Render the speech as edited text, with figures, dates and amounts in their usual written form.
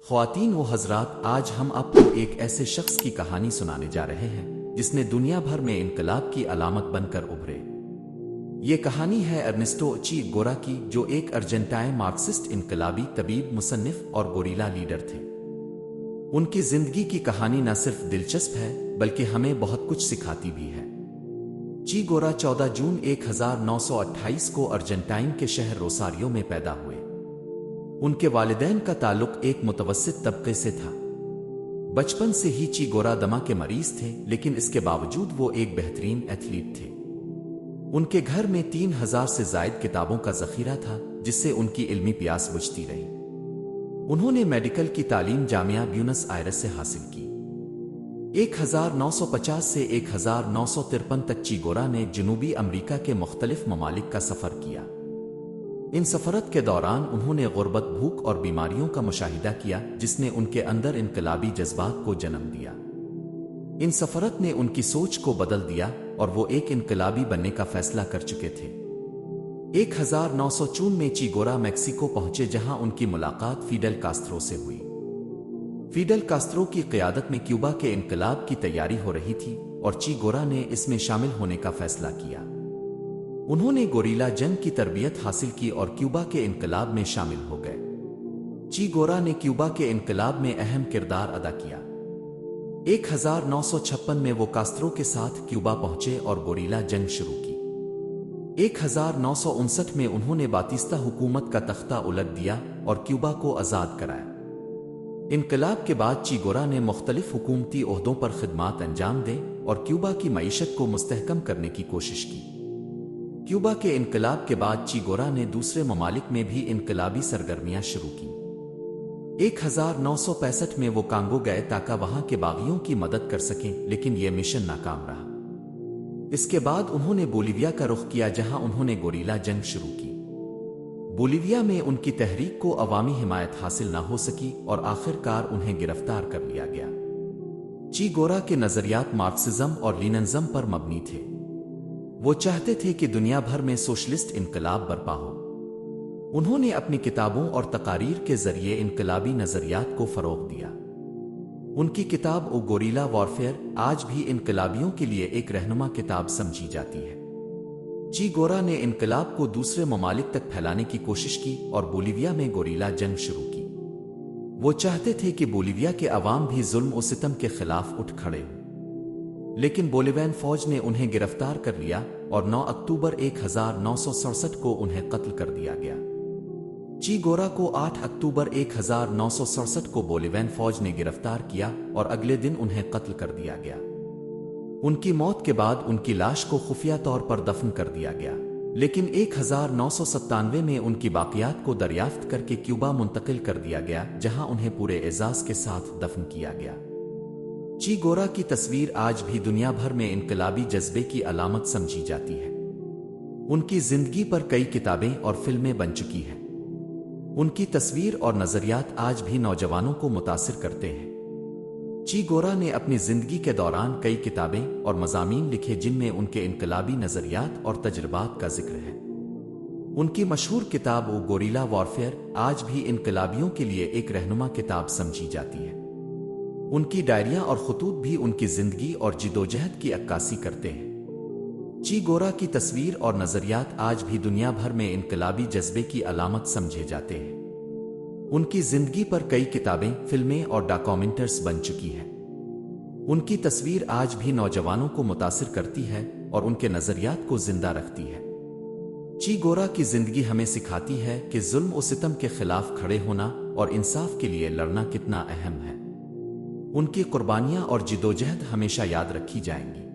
خواتین و حضرات، آج ہم آپ کو ایک ایسے شخص کی کہانی سنانے جا رہے ہیں جس نے دنیا بھر میں انقلاب کی علامت بن کر ابھرے۔ یہ کہانی ہے ارنیسٹو چی گورا کی، جو ایک ارجنٹائن مارکسسٹ انقلابی طبیب، مصنف اور گوریلا لیڈر تھے۔ ان کی زندگی کی کہانی نہ صرف دلچسپ ہے بلکہ ہمیں بہت کچھ سکھاتی بھی ہے۔ چی گورا 14 جون 1928 کو ارجنٹائن کے شہر روساریو میں پیدا ہوئے۔ ان کے والدین کا تعلق ایک متوسط طبقے سے تھا۔ بچپن سے ہی چی گورا دمہ کے مریض تھے، لیکن اس کے باوجود وہ ایک بہترین ایتھلیٹ تھے۔ ان کے گھر میں 3000 سے زائد کتابوں کا ذخیرہ تھا، جس سے ان کی علمی پیاس بجھتی رہی۔ انہوں نے میڈیکل کی تعلیم جامعہ بیونس آئرس سے حاصل کی۔ 1950 سے 1953 تک چی گورا نے جنوبی امریکہ کے مختلف ممالک کا سفر کیا۔ ان سفرات کے دوران انہوں نے غربت، بھوک اور بیماریوں کا مشاہدہ کیا، جس نے ان کے اندر انقلابی جذبات کو جنم دیا۔ ان سفرات نے ان کی سوچ کو بدل دیا اور وہ ایک انقلابی بننے کا فیصلہ کر چکے تھے۔ 1954 میں چی گورا میکسیکو پہنچے، جہاں ان کی ملاقات فیڈل کاسترو سے ہوئی۔ فیڈل کاسترو کی قیادت میں کیوبا کے انقلاب کی تیاری ہو رہی تھی اور چی گورا نے اس میں شامل ہونے کا فیصلہ کیا۔ انہوں نے گوریلا جنگ کی تربیت حاصل کی اور کیوبا کے انقلاب میں شامل ہو گئے۔ چی گورا نے کیوبا کے انقلاب میں اہم کردار ادا کیا۔ 1956 میں وہ کاسترو کے ساتھ کیوبا پہنچے اور گوریلا جنگ شروع کی۔ 1959 میں انہوں نے باتیستا حکومت کا تختہ الٹ دیا اور کیوبا کو آزاد کرایا۔ انقلاب کے بعد چی گورا نے مختلف حکومتی عہدوں پر خدمات انجام دیں اور کیوبا کی معیشت کو مستحکم کرنے کی کوشش کی۔ کیوبا کے انقلاب کے بعد چی گورا نے دوسرے ممالک میں بھی انقلابی سرگرمیاں شروع کی۔ 1965 میں وہ کانگو گئے تاکہ وہاں کے باغیوں کی مدد کر سکیں، لیکن یہ مشن ناکام رہا۔ اس کے بعد انہوں نے بولیویا کا رخ کیا، جہاں انہوں نے گوریلا جنگ شروع کی۔ بولیویا میں ان کی تحریک کو عوامی حمایت حاصل نہ ہو سکی اور آخر کار انہیں گرفتار کر لیا گیا۔ چی گورا کے نظریات مارکسزم اور لیننزم پر مبنی تھے۔ وہ چاہتے تھے کہ دنیا بھر میں سوشلسٹ انقلاب برپا ہو۔ انہوں نے اپنی کتابوں اور تقاریر کے ذریعے انقلابی نظریات کو فروغ دیا۔ ان کی کتاب او گوریلا وارفیئر آج بھی انقلابیوں کے لیے ایک رہنما کتاب سمجھی جاتی ہے۔ چی گورا نے انقلاب کو دوسرے ممالک تک پھیلانے کی کوشش کی اور بولیویا میں گوریلا جنگ شروع کی۔ وہ چاہتے تھے کہ بولیویا کے عوام بھی ظلم و ستم کے خلاف اٹھ کھڑے ہوں، لیکن بولیوین فوج نے انہیں گرفتار کر لیا اور 9 اکتوبر 1967 کو انہیں قتل کر دیا گیا۔ چی گورا کو 8 اکتوبر 1967 کو بولیوین فوج نے گرفتار کیا اور اگلے دن انہیں قتل کر دیا گیا۔ ان کی موت کے بعد ان کی لاش کو خفیہ طور پر دفن کر دیا گیا، لیکن 1997 میں ان کی باقیات کو دریافت کر کے کیوبا منتقل کر دیا گیا، جہاں انہیں پورے اعزاز کے ساتھ دفن کیا گیا۔ چی گورا کی تصویر آج بھی دنیا بھر میں انقلابی جذبے کی علامت سمجھی جاتی ہے۔ ان کی زندگی پر کئی کتابیں اور فلمیں بن چکی ہیں۔ ان کی تصویر اور نظریات آج بھی نوجوانوں کو متاثر کرتے ہیں۔ چی گورا نے اپنی زندگی کے دوران کئی کتابیں اور مضامین لکھے، جن میں ان کے انقلابی نظریات اور تجربات کا ذکر ہے۔ ان کی مشہور کتاب او گوریلا وارفیئر آج بھی انقلابیوں کے لیے ایک رہنما کتاب سمجھی جاتی ہے۔ ان کی ڈائریاں اور خطوط بھی ان کی زندگی اور جدوجہد کی عکاسی کرتے ہیں۔ چی گورا کی تصویر اور نظریات آج بھی دنیا بھر میں انقلابی جذبے کی علامت سمجھے جاتے ہیں۔ ان کی زندگی پر کئی کتابیں، فلمیں اور ڈاکومنٹریز بن چکی ہیں۔ ان کی تصویر آج بھی نوجوانوں کو متاثر کرتی ہے اور ان کے نظریات کو زندہ رکھتی ہے۔ چی گورا کی زندگی ہمیں سکھاتی ہے کہ ظلم و ستم کے خلاف کھڑے ہونا اور انصاف کے لیے لڑنا کتنا اہم ہے۔ ان کی قربانیاں اور جدوجہد ہمیشہ یاد رکھی جائیں گی۔